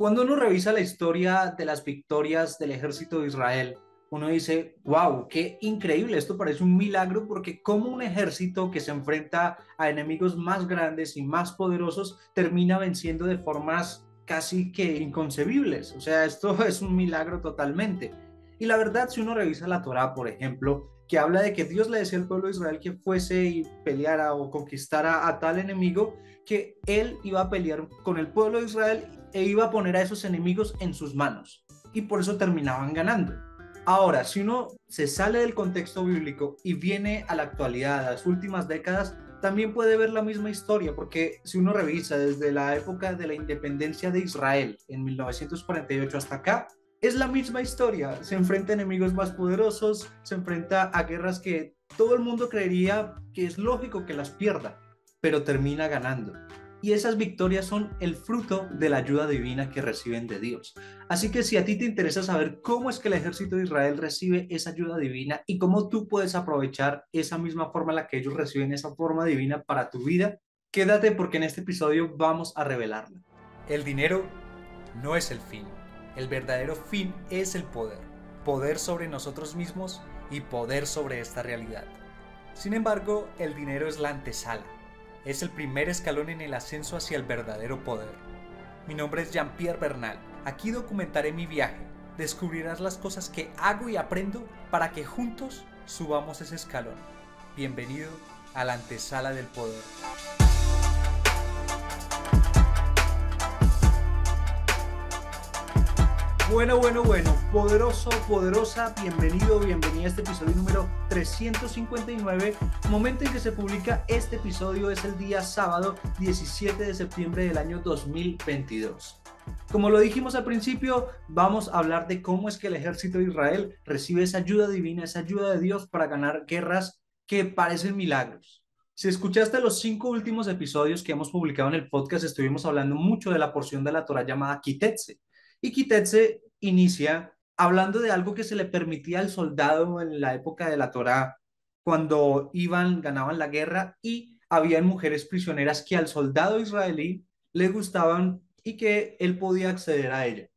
Cuando uno revisa la historia de las victorias del ejército de Israel, uno dice, wow, qué increíble, esto parece un milagro porque como un ejército que se enfrenta a enemigos más grandes y más poderosos termina venciendo de formas casi que inconcebibles. O sea, esto es un milagro totalmente. Y la verdad, si uno revisa la Torá, por ejemplo, que habla de que Dios le decía al pueblo de Israel que fuese y peleara o conquistara a tal enemigo, que él iba a pelear con el pueblo de Israel e iba a poner a esos enemigos en sus manos. Y por eso terminaban ganando. Ahora, si uno se sale del contexto bíblico y viene a la actualidad, a las últimas décadas, también puede ver la misma historia, porque si uno revisa desde la época de la independencia de Israel en 1948 hasta acá, es la misma historia. Se enfrenta a enemigos más poderosos, se enfrenta a guerras que todo el mundo creería que es lógico que las pierda, pero termina ganando. Y esas victorias son el fruto de la ayuda divina que reciben de Dios. Así que si a ti te interesa saber cómo es que el ejército de Israel recibe esa ayuda divina y cómo tú puedes aprovechar esa misma forma en la que ellos reciben esa forma divina para tu vida, quédate porque en este episodio vamos a revelarla. El dinero no es el fin. El verdadero fin es el poder. Poder sobre nosotros mismos y poder sobre esta realidad. Sin embargo, el dinero es la antesala. Es el primer escalón en el ascenso hacia el verdadero poder. Mi nombre es Jean-Pierre Bernal. Aquí documentaré mi viaje. Descubrirás las cosas que hago y aprendo para que juntos subamos ese escalón. Bienvenido a la antesala del poder. Bueno, poderoso, poderosa, bienvenido, bienvenida a este episodio número 359. Momento en que se publica este episodio es el día sábado 17 de septiembre del año 2022. Como lo dijimos al principio, vamos a hablar de cómo es que el ejército de Israel recibe esa ayuda divina, esa ayuda de Dios para ganar guerras que parecen milagros. Si escuchaste los 5 últimos episodios que hemos publicado en el podcast, estuvimos hablando mucho de la porción de la Torá llamada Kitetse. Y Kitetse inicia hablando de algo que se le permitía al soldado en la época de la Torá cuando ganaban la guerra y habían mujeres prisioneras que al soldado israelí le gustaban y que él podía acceder a ella.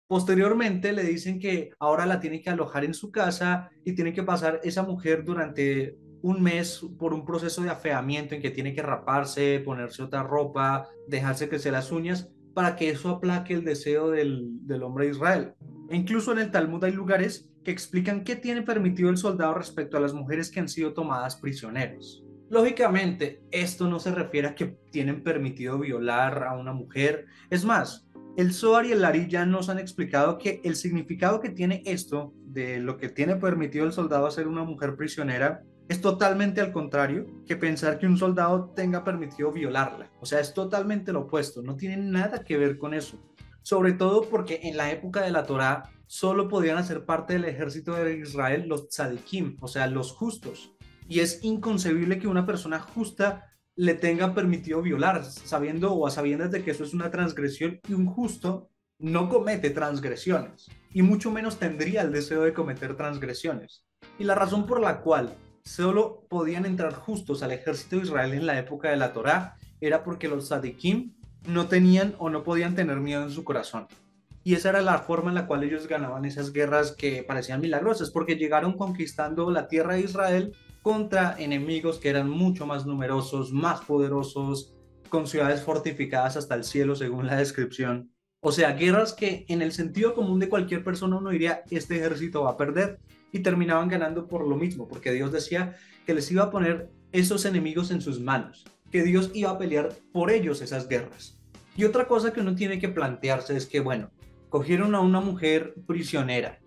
Posteriormente le dicen que ahora la tiene que alojar en su casa y tiene que pasar esa mujer durante un mes por un proceso de afeamiento en que tiene que raparse, ponerse otra ropa, dejarse crecer las uñas para que eso aplaque el deseo del hombre de Israel. E incluso en el Talmud hay lugares que explican qué tiene permitido el soldado respecto a las mujeres que han sido tomadas prisioneros. Lógicamente, esto no se refiere a que tienen permitido violar a una mujer. Es más, el Zohar y el Ari ya nos han explicado que el significado que tiene esto, de lo que tiene permitido el soldado hacer una mujer prisionera, es totalmente al contrario que pensar que un soldado tenga permitido violarla. O sea, es totalmente lo opuesto, no tiene nada que ver con eso. Sobre todo porque en la época de la Torá solo podían hacer parte del ejército de Israel los tzadikim, o sea, los justos. Y es inconcebible que una persona justa le tenga permitido violar, sabiendo o a sabiendas de que eso es una transgresión y un justo no comete transgresiones y mucho menos tendría el deseo de cometer transgresiones. Y la razón por la cual solo podían entrar justos al ejército de Israel en la época de la Torá era porque los tzadikim no tenían o no podían tener miedo en su corazón. Y esa era la forma en la cual ellos ganaban esas guerras que parecían milagrosas, porque llegaron conquistando la tierra de Israel contra enemigos que eran mucho más numerosos, más poderosos, con ciudades fortificadas hasta el cielo, según la descripción. O sea, guerras que en el sentido común de cualquier persona uno diría, este ejército va a perder, y terminaban ganando por lo mismo, porque Dios decía que les iba a poner esos enemigos en sus manos, que Dios iba a pelear por ellos esas guerras. Y otra cosa que uno tiene que plantearse es que, bueno, cogieron a una mujer prisionera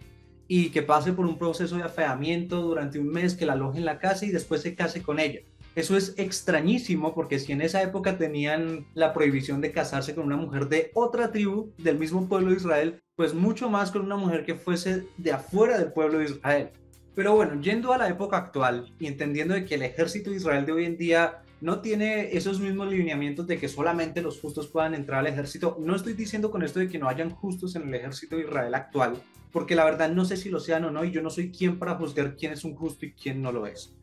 y que pase por un proceso de afeamiento durante un mes, que la aloje en la casa y después se case con ella. Eso es extrañísimo porque si en esa época tenían la prohibición de casarse con una mujer de otra tribu del mismo pueblo de Israel, pues mucho más con una mujer que fuese de afuera del pueblo de Israel. Pero bueno, yendo a la época actual y entendiendo de que el ejército de Israel de hoy en día no tiene esos mismos lineamientos de que solamente los justos puedan entrar al ejército, no estoy diciendo con esto de que no hayan justos en el ejército de Israel actual, porque la verdad no sé si lo sean o no y yo no soy quien para juzgar quién es un justo y quién no lo es.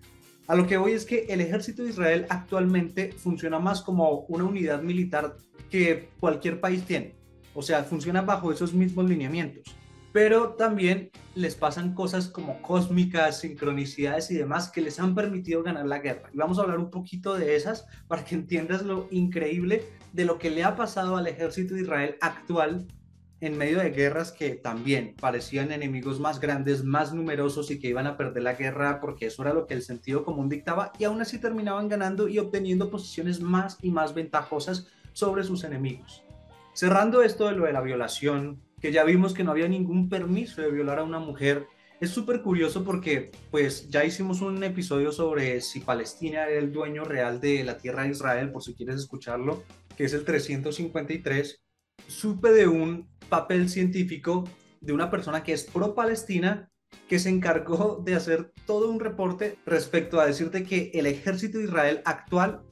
A lo que voy es que el ejército de Israel actualmente funciona más como una unidad militar que cualquier país tiene. O sea, funciona bajo esos mismos lineamientos. Pero también les pasan cosas como cósmicas, sincronicidades y demás que les han permitido ganar la guerra. Y vamos a hablar un poquito de esas para que entiendas lo increíble de lo que le ha pasado al ejército de Israel actual en medio de guerras que también parecían enemigos más grandes, más numerosos y que iban a perder la guerra porque eso era lo que el sentido común dictaba, y aún así terminaban ganando y obteniendo posiciones más y más ventajosas sobre sus enemigos. Cerrando esto de lo de la violación, que ya vimos que no había ningún permiso de violar a una mujer, es súper curioso porque pues ya hicimos un episodio sobre si Palestina era el dueño real de la tierra de Israel, por si quieres escucharlo, que es el 353. Supe de un papel científico de una persona que es pro-Palestina, que se encargó de hacer todo un reporte respecto a decirte que el ejército de Israel actual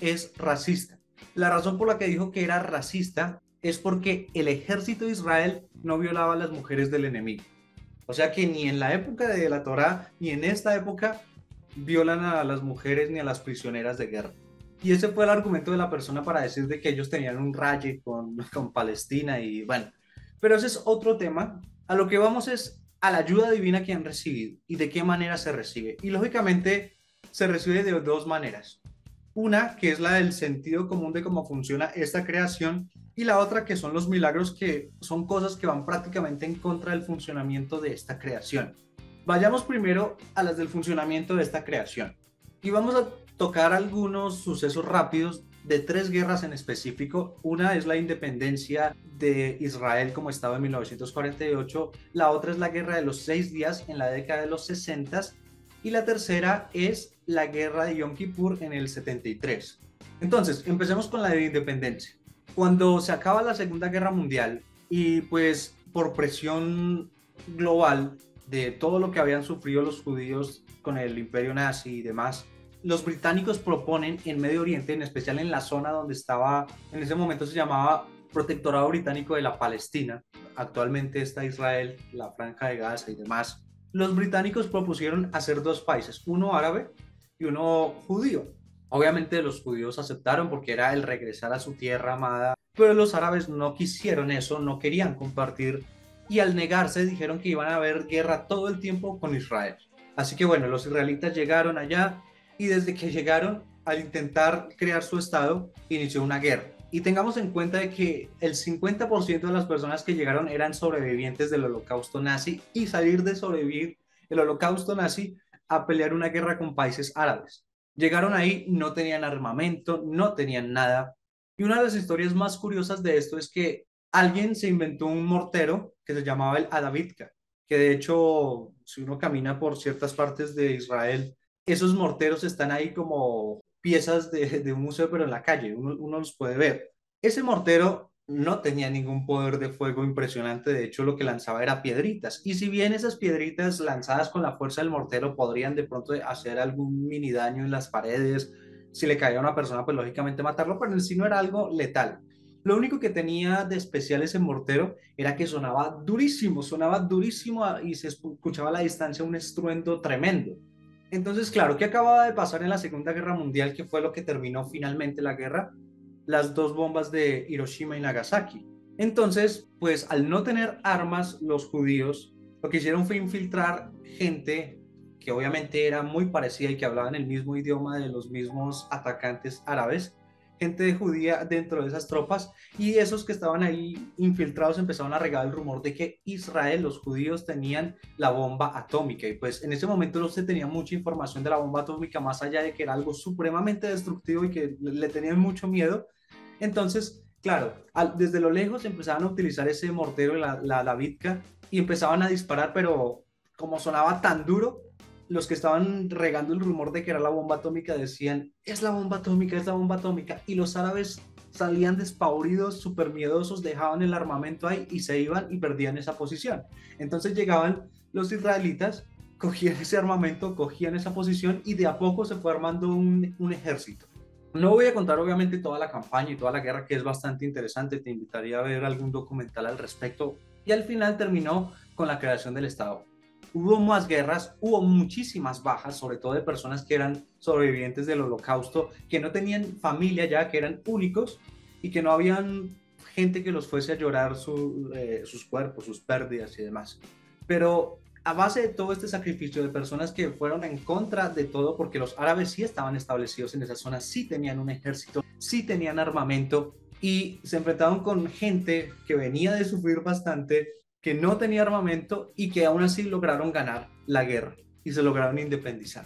es racista. La razón por la que dijo que era racista es porque el ejército de Israel no violaba a las mujeres del enemigo. O sea que ni en la época de la Torá, ni en esta época, violan a las mujeres ni a las prisioneras de guerra. Y ese fue el argumento de la persona para decir de que ellos tenían un raye con Palestina y bueno. Pero ese es otro tema. A lo que vamos es a la ayuda divina que han recibido y de qué manera se recibe. Y lógicamente se recibe de dos maneras. Una que es la del sentido común de cómo funciona esta creación y la otra que son los milagros, que son cosas que van prácticamente en contra del funcionamiento de esta creación. Vayamos primero a las del funcionamiento de esta creación y vamos a tocar algunos sucesos rápidos de tres guerras en específico. Una es la independencia de Israel como Estado en 1948, la otra es la guerra de los 6 días en la década de los 60 y la tercera es la guerra de Yom Kippur en el 73. Entonces, empecemos con la de independencia. Cuando se acaba la Segunda Guerra Mundial y pues por presión global de todo lo que habían sufrido los judíos con el imperio nazi y demás, los británicos proponen en Medio Oriente, en especial en la zona donde estaba, en ese momento se llamaba Protectorado Británico de la Palestina, actualmente está Israel, la Franja de Gaza y demás, los británicos propusieron hacer dos países, uno árabe y uno judío. Obviamente los judíos aceptaron porque era el regresar a su tierra amada, pero los árabes no quisieron eso, no querían compartir y al negarse dijeron que iban a haber guerra todo el tiempo con Israel. Así que bueno, los israelitas llegaron allá y desde que llegaron, al intentar crear su estado, inició una guerra. Y tengamos en cuenta de que el 50% de las personas que llegaron eran sobrevivientes del holocausto nazi, y salir de sobrevivir el holocausto nazi a pelear una guerra con países árabes. Llegaron ahí, no tenían armamento, no tenían nada. Y una de las historias más curiosas de esto es que alguien se inventó un mortero que se llamaba el Adavitka, que de hecho, si uno camina por ciertas partes de Israel, esos morteros están ahí como piezas de un museo, pero en la calle, uno los puede ver. Ese mortero no tenía ningún poder de fuego impresionante, de hecho lo que lanzaba era piedritas, y si bien esas piedritas lanzadas con la fuerza del mortero podrían de pronto hacer algún mini daño en las paredes, si le caía a una persona pues lógicamente matarlo, pero en sí no era algo letal. Lo único que tenía de especial ese mortero era que sonaba durísimo y se escuchaba a la distancia un estruendo tremendo. Entonces, claro, ¿qué acababa de pasar en la Segunda Guerra Mundial? Que fue lo que terminó finalmente la guerra, las dos bombas de Hiroshima y Nagasaki. Entonces, pues al no tener armas, los judíos lo que hicieron fue infiltrar gente que obviamente era muy parecida y que hablaban el mismo idioma de los mismos atacantes árabes, gente judía dentro de esas tropas, y esos que estaban ahí infiltrados empezaron a regar el rumor de que Israel, los judíos, tenían la bomba atómica, y pues en ese momento no se tenía mucha información de la bomba atómica, más allá de que era algo supremamente destructivo y que le tenían mucho miedo. Entonces, claro, desde lo lejos empezaban a utilizar ese mortero, la Vitka, y empezaban a disparar, pero como sonaba tan duro, los que estaban regando el rumor de que era la bomba atómica decían, es la bomba atómica, es la bomba atómica, y los árabes salían despavoridos, súper miedosos, dejaban el armamento ahí y se iban y perdían esa posición. Entonces llegaban los israelitas, cogían ese armamento, cogían esa posición y de a poco se fue armando un ejército. No voy a contar obviamente toda la campaña y toda la guerra, que es bastante interesante, te invitaría a ver algún documental al respecto, y al final terminó con la creación del Estado. Hubo más guerras, hubo muchísimas bajas, sobre todo de personas que eran sobrevivientes del holocausto, que no tenían familia ya, que eran únicos y que no habían gente que los fuese a llorar sus cuerpos, sus pérdidas y demás. Pero a base de todo este sacrificio de personas que fueron en contra de todo, porque los árabes sí estaban establecidos en esa zona, sí tenían un ejército, sí tenían armamento y se enfrentaron con gente que venía de sufrir bastante, que no tenía armamento y que aún así lograron ganar la guerra y se lograron independizar.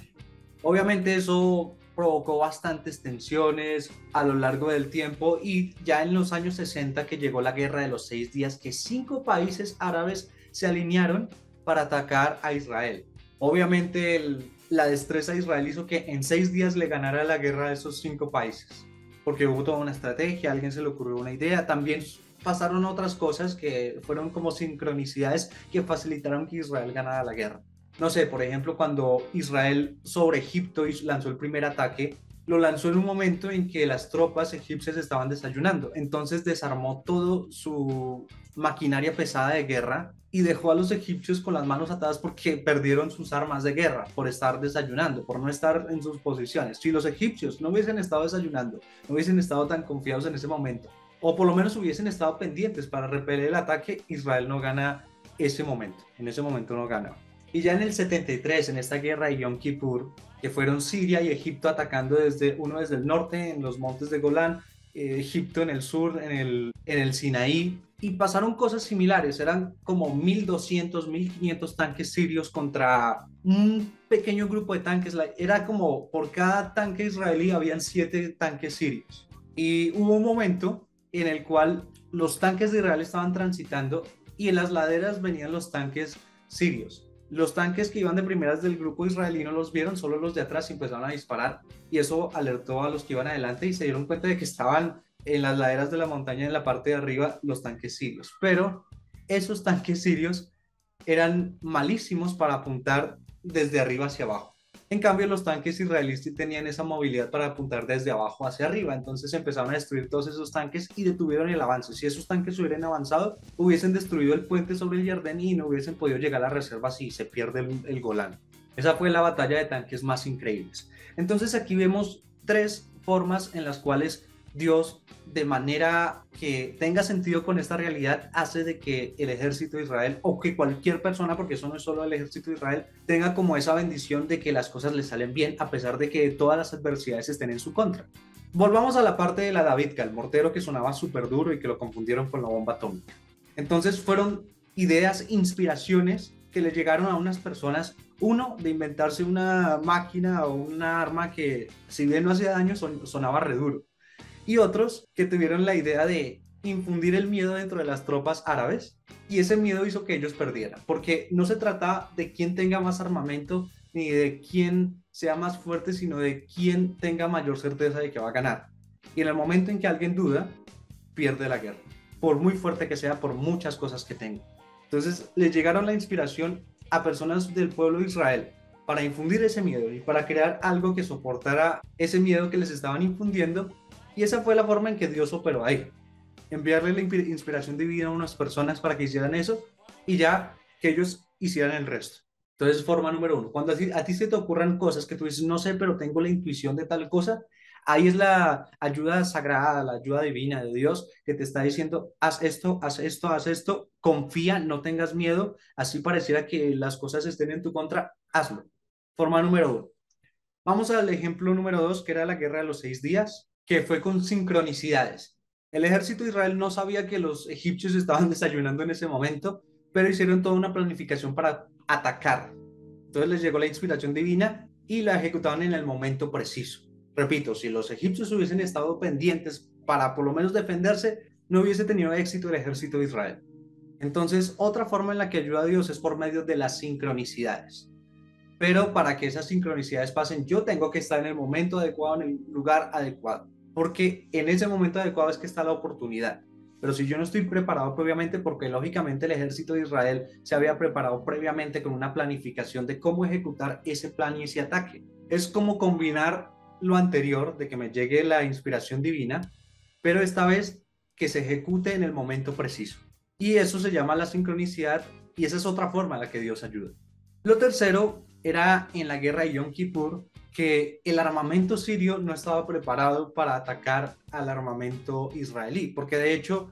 Obviamente eso provocó bastantes tensiones a lo largo del tiempo y ya en los años 60 que llegó la Guerra de los 6 días, que 5 países árabes se alinearon para atacar a Israel. Obviamente la destreza de Israel hizo que en 6 días le ganara la guerra a esos 5 países, porque hubo toda una estrategia, a alguien se le ocurrió una idea, también pasaron otras cosas que fueron como sincronicidades que facilitaron que Israel ganara la guerra. No sé, por ejemplo, cuando Israel sobre Egipto lanzó el primer ataque, lo lanzó en un momento en que las tropas egipcias estaban desayunando. Entonces desarmó todo su maquinaria pesada de guerra y dejó a los egipcios con las manos atadas porque perdieron sus armas de guerra por estar desayunando, por no estar en sus posiciones. Si los egipcios no hubiesen estado desayunando, no hubiesen estado tan confiados en ese momento, o por lo menos hubiesen estado pendientes para repeler el ataque, Israel no gana ese momento. En ese momento no gana. Y ya en el 73, en esta guerra de Yom Kippur, que fueron Siria y Egipto atacando desde el norte, en los montes de Golán, Egipto en el sur, en el Sinaí, y pasaron cosas similares. Eran como 1.200, 1.500 tanques sirios contra un pequeño grupo de tanques. Era como por cada tanque israelí habían 7 tanques sirios. Y hubo un momento en el cual los tanques de Israel estaban transitando y en las laderas venían los tanques sirios. Los tanques que iban de primeras del grupo israelí no los vieron, solo los de atrás empezaron a disparar y eso alertó a los que iban adelante y se dieron cuenta de que estaban en las laderas de la montaña en la parte de arriba los tanques sirios. Pero esos tanques sirios eran malísimos para apuntar desde arriba hacia abajo. En cambio, los tanques israelíes tenían esa movilidad para apuntar desde abajo hacia arriba. Entonces empezaron a destruir todos esos tanques y detuvieron el avance. Si esos tanques hubieran avanzado, hubiesen destruido el puente sobre el Jardín y no hubiesen podido llegar a las reservas y se pierde el Golán. Esa fue la batalla de tanques más increíbles. Entonces aquí vemos 3 formas en las cuales Dios, de manera que tenga sentido con esta realidad, hace de que el ejército de Israel, o que cualquier persona, porque eso no es solo el ejército de Israel, tenga como esa bendición de que las cosas le salen bien a pesar de que todas las adversidades estén en su contra. Volvamos a la parte de la Davidka, el mortero que sonaba súper duro y que lo confundieron con la bomba atómica. Entonces fueron ideas, inspiraciones que le llegaron a unas personas, uno, de inventarse una máquina o una arma que, si bien no hacía daño, sonaba re duro, y otros que tuvieron la idea de infundir el miedo dentro de las tropas árabes y ese miedo hizo que ellos perdieran, porque no se trata de quién tenga más armamento ni de quién sea más fuerte, sino de quién tenga mayor certeza de que va a ganar. Y en el momento en que alguien duda, pierde la guerra, por muy fuerte que sea, por muchas cosas que tenga. Entonces les llegaron la inspiración a personas del pueblo de Israel para infundir ese miedo y para crear algo que soportara ese miedo que les estaban infundiendo. Y esa fue la forma en que Dios operó ahí. Enviarle la inspiración divina a unas personas para que hicieran eso y ya que ellos hicieran el resto. Entonces, forma número 1. Cuando a ti se te ocurran cosas que tú dices, no sé, pero tengo la intuición de tal cosa, ahí es la ayuda sagrada, la ayuda divina de Dios que te está diciendo, haz esto, haz esto, haz esto, confía, no tengas miedo, así pareciera que las cosas estén en tu contra, hazlo. Forma número 1. Vamos al ejemplo número 2, que era la guerra de los 6 días, que fue con sincronicidades. El ejército de Israel no sabía que los egipcios estaban desayunando en ese momento, pero hicieron toda una planificación para atacar. Entonces les llegó la inspiración divina y la ejecutaron en el momento preciso. Repito, si los egipcios hubiesen estado pendientes para por lo menos defenderse, no hubiese tenido éxito el ejército de Israel. Entonces, otra forma en la que ayuda a Dios es por medio de las sincronicidades. Pero para que esas sincronicidades pasen, yo tengo que estar en el momento adecuado, en el lugar adecuado, porque en ese momento adecuado es que está la oportunidad. Pero si yo no estoy preparado previamente, porque lógicamente el ejército de Israel se había preparado previamente con una planificación de cómo ejecutar ese plan y ese ataque. Es como combinar lo anterior, de que me llegue la inspiración divina, pero esta vez que se ejecute en el momento preciso. Y eso se llama la sincronicidad y esa es otra forma en la que Dios ayuda. Lo tercero era en la guerra de Yom Kippur, que el armamento sirio no estaba preparado para atacar al armamento israelí, porque de hecho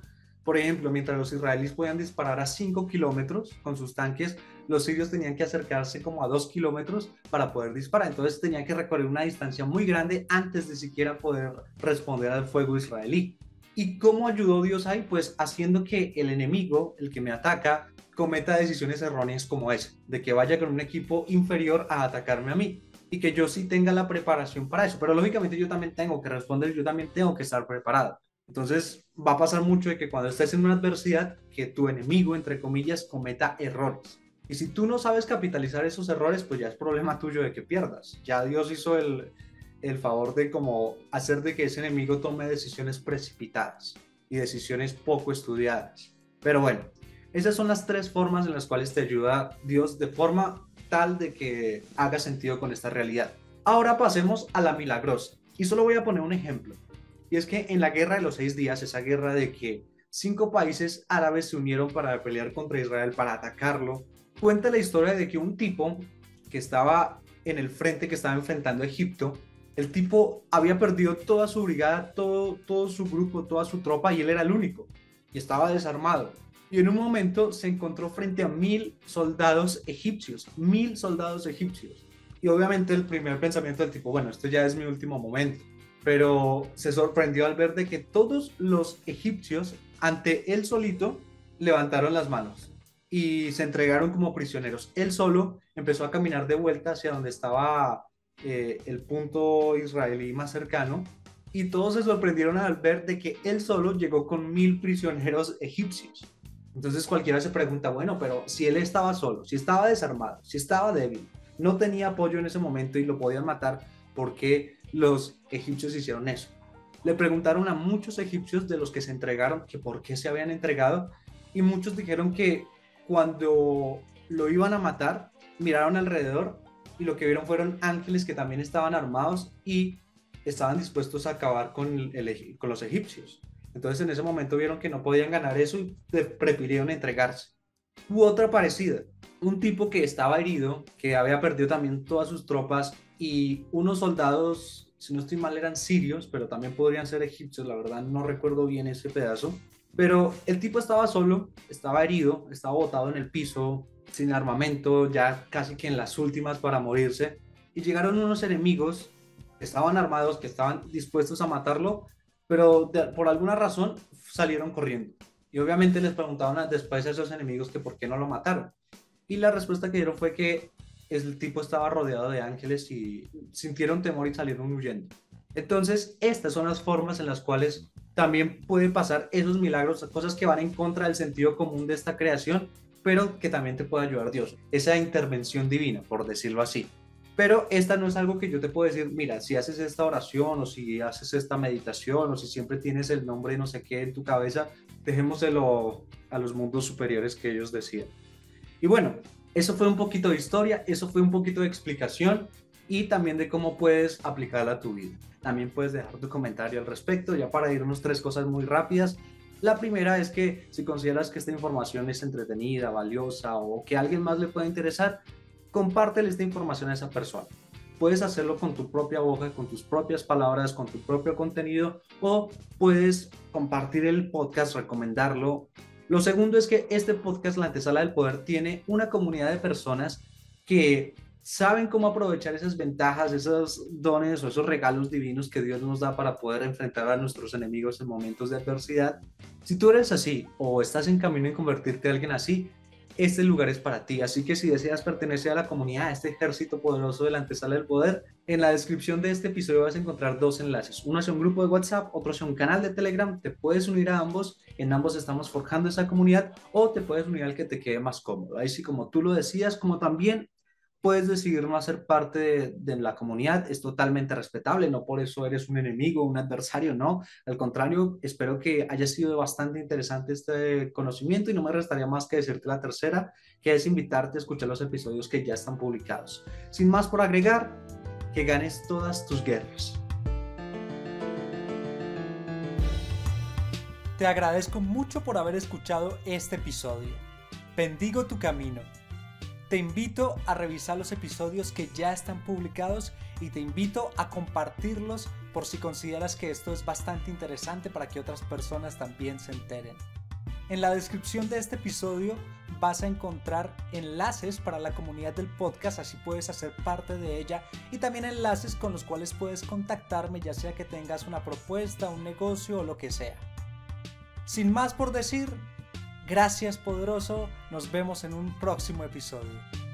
Por ejemplo, mientras los israelíes podían disparar a 5 kilómetros con sus tanques, los sirios tenían que acercarse como a 2 kilómetros para poder disparar. Entonces tenían que recorrer una distancia muy grande antes de siquiera poder responder al fuego israelí. ¿Y cómo ayudó Dios ahí? Pues haciendo que el enemigo, el que me ataca, cometa decisiones erróneas como esa, de que vaya con un equipo inferior a atacarme a mí y que yo sí tenga la preparación para eso. Pero lógicamente yo también tengo que responder, yo también tengo que estar preparado. Entonces va a pasar mucho de que cuando estés en una adversidad, que tu enemigo, entre comillas, cometa errores. Y si tú no sabes capitalizar esos errores, pues ya es problema tuyo de que pierdas. Ya Dios hizo el favor de como hacer de que ese enemigo tome decisiones precipitadas y decisiones poco estudiadas. Pero bueno, esas son las 3 formas en las cuales te ayuda Dios de forma tal de que haga sentido con esta realidad. Ahora pasemos a la milagrosa. Y solo voy a poner un ejemplo. Y es que en la guerra de los 6 días, esa guerra de que 5 países árabes se unieron para pelear contra Israel, para atacarlo, cuenta la historia de que un tipo que estaba en el frente, que estaba enfrentando a Egipto, el tipo había perdido toda su brigada, todo su grupo, toda su tropa, y él era el único. Y estaba desarmado. Y en un momento se encontró frente a 1000 soldados egipcios, 1000 soldados egipcios. Y obviamente el primer pensamiento del tipo, bueno, esto ya es mi último momento. Pero se sorprendió al ver de que todos los egipcios, ante él solito, levantaron las manos y se entregaron como prisioneros. Él solo empezó a caminar de vuelta hacia donde estaba el punto israelí más cercano, y todos se sorprendieron al ver de que él solo llegó con 1000 prisioneros egipcios. Entonces cualquiera se pregunta, bueno, pero si él estaba solo, si estaba desarmado, si estaba débil, no tenía apoyo en ese momento y lo podían matar, ¿por qué los egipcios hicieron eso? Le preguntaron a muchos egipcios de los que se entregaron que por qué se habían entregado, y muchos dijeron que cuando lo iban a matar, miraron alrededor y lo que vieron fueron ángeles que también estaban armados y estaban dispuestos a acabar con los egipcios. Entonces en ese momento vieron que no podían ganar eso y prefirieron entregarse. U otra parecida, un tipo que estaba herido, que había perdido también todas sus tropas, y unos soldados, si no estoy mal, eran sirios, pero también podrían ser egipcios, la verdad no recuerdo bien ese pedazo. Pero el tipo estaba solo, estaba herido, estaba botado en el piso, sin armamento, ya casi que en las últimas para morirse, y llegaron unos enemigos que estaban armados, que estaban dispuestos a matarlo, pero por alguna razón salieron corriendo. Y obviamente les preguntaban después a esos enemigos que por qué no lo mataron. Y la respuesta que dieron fue que el tipo estaba rodeado de ángeles y sintieron temor y salieron huyendo. Entonces, estas son las formas en las cuales también pueden pasar esos milagros, cosas que van en contra del sentido común de esta creación, pero que también te puede ayudar Dios. Esa intervención divina, por decirlo así. Pero esta no es algo que yo te puedo decir, mira, si haces esta oración o si haces esta meditación o si siempre tienes el nombre de no sé qué en tu cabeza, dejémoselo a los mundos superiores que ellos decían. Y bueno, eso fue un poquito de historia, eso fue un poquito de explicación y también de cómo puedes aplicarla a tu vida. También puedes dejar tu comentario al respecto, ya para irnos 3 cosas muy rápidas. La primera es que si consideras que esta información es entretenida, valiosa o que a alguien más le pueda interesar, compártele esta información a esa persona. Puedes hacerlo con tu propia boca, con tus propias palabras, con tu propio contenido, o puedes compartir el podcast, recomendarlo. Lo segundo es que este podcast, La Antesala del Poder, tiene una comunidad de personas que saben cómo aprovechar esas ventajas, esos dones o esos regalos divinos que Dios nos da para poder enfrentar a nuestros enemigos en momentos de adversidad. Si tú eres así o estás en camino en convertirte en alguien así, este lugar es para ti. Así que si deseas pertenecer a la comunidad, a este ejército poderoso de la Antesala del Poder, en la descripción de este episodio vas a encontrar 2 enlaces. Uno hacia un grupo de WhatsApp, otro hacia un canal de Telegram. Te puedes unir a ambos. En ambos estamos forjando esa comunidad, o te puedes unir al que te quede más cómodo. Ahí sí, como tú lo decías, como también puedes decidir no hacer parte de la comunidad, es totalmente respetable, no por eso eres un enemigo, un adversario, no, al contrario, espero que haya sido bastante interesante este conocimiento y no me restaría más que decirte la tercera, que es invitarte a escuchar los episodios que ya están publicados. Sin más por agregar, que ganes todas tus guerras. Te agradezco mucho por haber escuchado este episodio. Bendigo tu camino. Te invito a revisar los episodios que ya están publicados y te invito a compartirlos por si consideras que esto es bastante interesante para que otras personas también se enteren. En la descripción de este episodio vas a encontrar enlaces para la comunidad del podcast, así puedes hacer parte de ella, y también enlaces con los cuales puedes contactarme, ya sea que tengas una propuesta, un negocio o lo que sea. Sin más por decir, gracias poderoso, nos vemos en un próximo episodio.